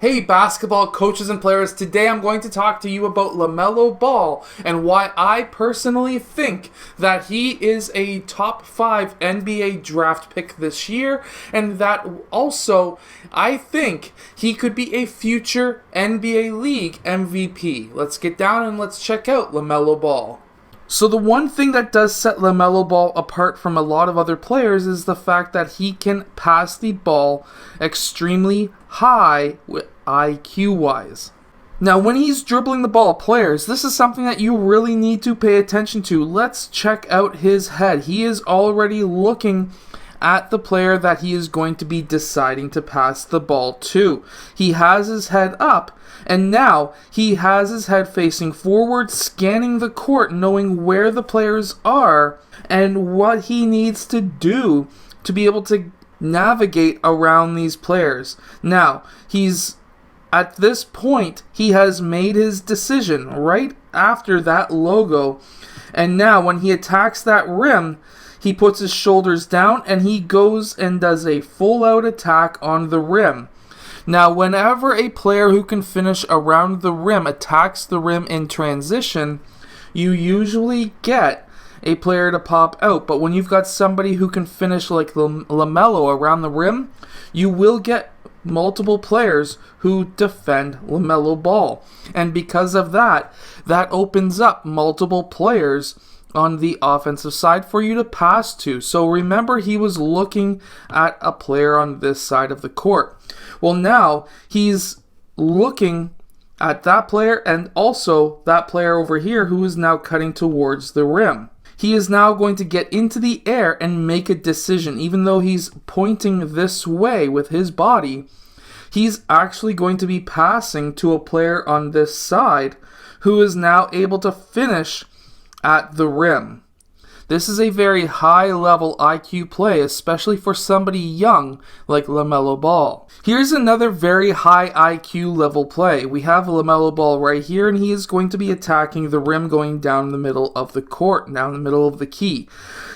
Hey basketball coaches and players, today I'm going to talk to you about LaMelo Ball and why I personally think that he is a top 5 NBA draft pick this year, and that also I think he could be a future NBA League MVP. Let's get down and let's check out LaMelo Ball. So the one thing that does set LaMelo Ball apart from a lot of other players is the fact that he can pass the ball extremely high IQ-wise. Now, when he's dribbling the ball, players, this is something that you really need to pay attention to. Let's check out his head. He is already looking at the player that he is going to be deciding to pass the ball to. He has his head up, and now he has his head facing forward, scanning the court, knowing where the players are and what he needs to do to be able to navigate around these players. Now, at this point, he has made his decision right after that logo, and now when he attacks that rim, he puts his shoulders down and he goes and does a full-out attack on the rim. Now, whenever a player who can finish around the rim attacks the rim in transition, you usually get a player to pop out. But when you've got somebody who can finish like LaMelo around the rim, you will get multiple players who defend LaMelo Ball. And because of that, that opens up multiple players on the offensive side for you to pass to. So remember, he was looking at a player on this side of the court. Well, now he's looking at that player and also that player over here who is now cutting towards the rim. He is now going to get into the air and make a decision. Even though he's pointing this way with his body, he's actually going to be passing to a player on this side who is now able to finish at the rim. This is a very high-level IQ play, especially for somebody young like LaMelo Ball. Here's another very high IQ level play. We have LaMelo Ball right here, and he is going to be attacking the rim going down the middle of the court, down the middle of the key.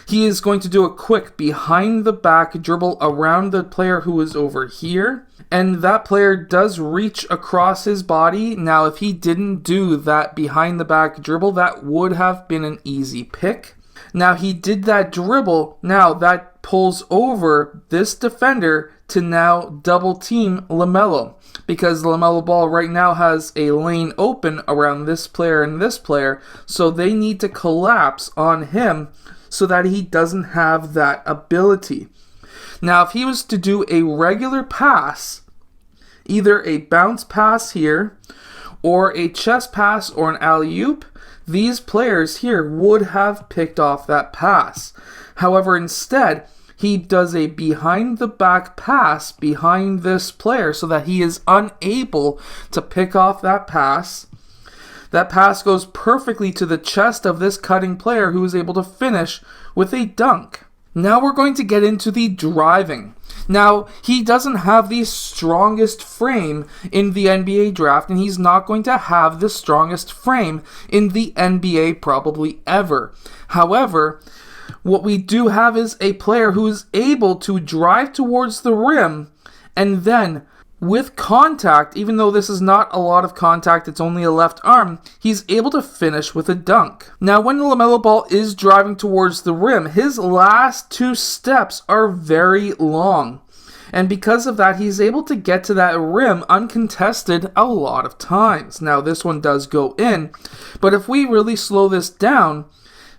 He is going to do a quick behind-the-back dribble around the player who is over here, and that player does reach across his body. Now, if he didn't do that behind-the-back dribble, that would have been an easy pick. Now, he did that dribble. Now, that pulls over this defender to now double team LaMelo, because LaMelo Ball right now has a lane open around this player and this player, so they need to collapse on him so that he doesn't have that ability. Now, if he was to do a regular pass, either a bounce pass here or a chest pass or an alley-oop, these players here would have picked off that pass. However, instead, he does a behind-the-back pass behind this player so that he is unable to pick off that pass. That pass goes perfectly to the chest of this cutting player who is able to finish with a dunk. Now we're going to get into the driving. Now, he doesn't have the strongest frame in the NBA draft, and he's not going to have the strongest frame in the NBA probably ever. However, what we do have is a player who is able to drive towards the rim and then, with contact, even though this is not a lot of contact, it's only a left arm, he's able to finish with a dunk. Now, when LaMelo Ball is driving towards the rim, his last 2 steps are very long. And because of that, he's able to get to that rim uncontested a lot of times. Now, this one does go in, but if we really slow this down,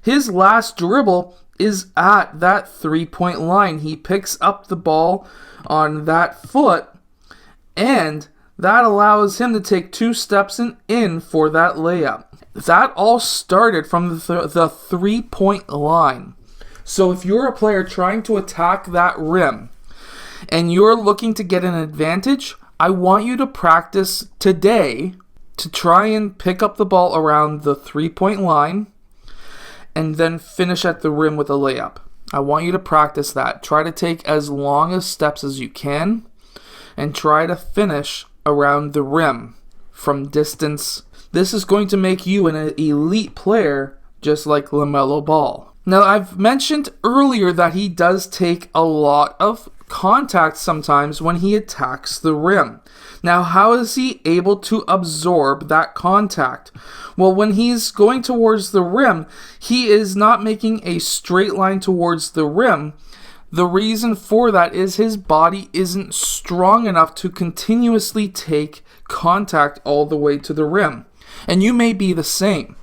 his last dribble is at that 3-point line. He picks up the ball on that foot, and that allows him to take 2 steps in for that layup. That all started from the 3-point line. So if you're a player trying to attack that rim and you're looking to get an advantage, I want you to practice today to try and pick up the ball around the 3-point line and then finish at the rim with a layup. I want you to practice that. Try to take as long as steps as you can and try to finish around the rim from distance. This is going to make you an elite player just like LaMelo Ball. Now, I've mentioned earlier that he does take a lot of contact sometimes when he attacks the rim. Now, how is he able to absorb that contact? Well, when he's going towards the rim, he is not making a straight line towards the rim. The reason for that is his body isn't strong enough to continuously take contact all the way to the rim. And you may be the same.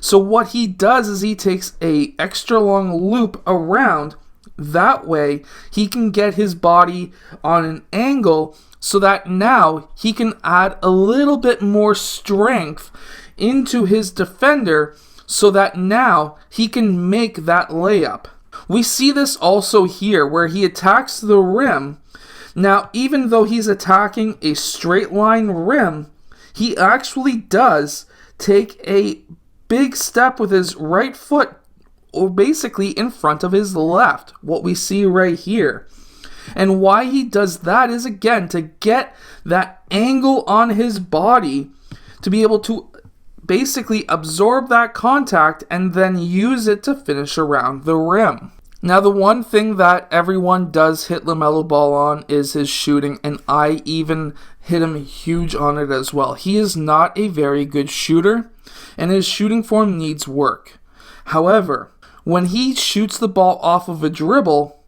So what he does is he takes a extra long loop around. That way he can get his body on an angle so that now he can add a little bit more strength into his defender so that now he can make that layup. We see this also here where he attacks the rim. Now, even though he's attacking a straight line rim, he actually does take a big step with his right foot, or basically in front of his left, what we see right here. And why he does that is, again, to get that angle on his body to be able to basically absorb that contact and then use it to finish around the rim. Now, the one thing that everyone does hit LaMelo Ball on is his shooting, and I even hit him huge on it as well. He is not a very good shooter, and his shooting form needs work. However, when he shoots the ball off of a dribble,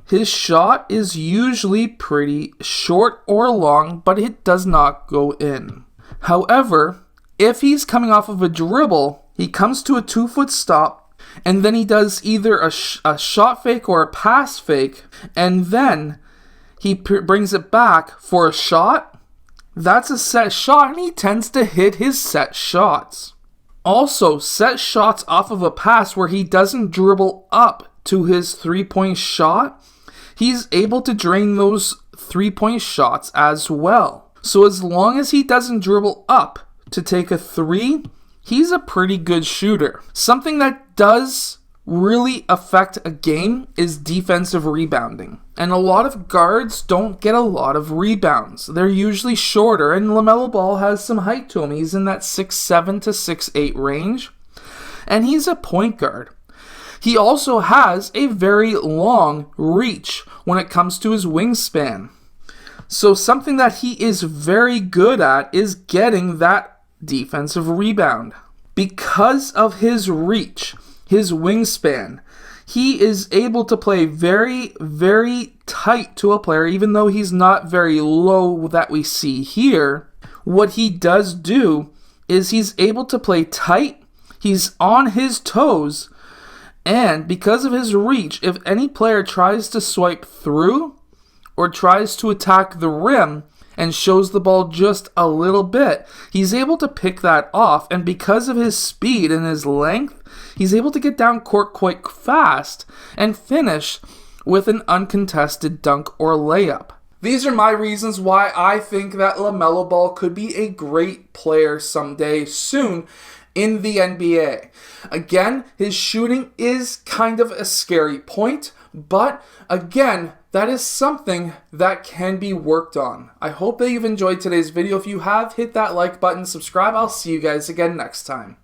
his shot is usually pretty short or long, but it does not go in. However, if he's coming off of a dribble, he comes to a 2-foot stop, and then he does either a shot fake or a pass fake, and then he brings it back for a shot. That's a set shot, and he tends to hit his set shots. Also, set shots off of a pass where he doesn't dribble up to his 3-point shot, he's able to drain those 3-point shots as well. So as long as he doesn't dribble up to take a 3, he's a pretty good shooter. Something that does really affect a game is defensive rebounding. And a lot of guards don't get a lot of rebounds. They're usually shorter, and LaMelo Ball has some height to him. He's in that 6'7" to 6'8" range, and he's a point guard. He also has a very long reach when it comes to his wingspan. So something that he is very good at is getting that defensive rebound. Because of his reach, his wingspan, he is able to play very, very tight to a player, even though he's not very low that we see here. What he does do is he's able to play tight, he's on his toes, and because of his reach, if any player tries to swipe through or tries to attack the rim and shows the ball just a little bit, he's able to pick that off, and because of his speed and his length, he's able to get down court quite fast and finish with an uncontested dunk or layup. These are my reasons why I think that LaMelo Ball could be a great player someday soon in the NBA. Again, his shooting is kind of a scary point, but again, that is something that can be worked on. I hope that you've enjoyed today's video. If you have, hit that like button, subscribe. I'll see you guys again next time.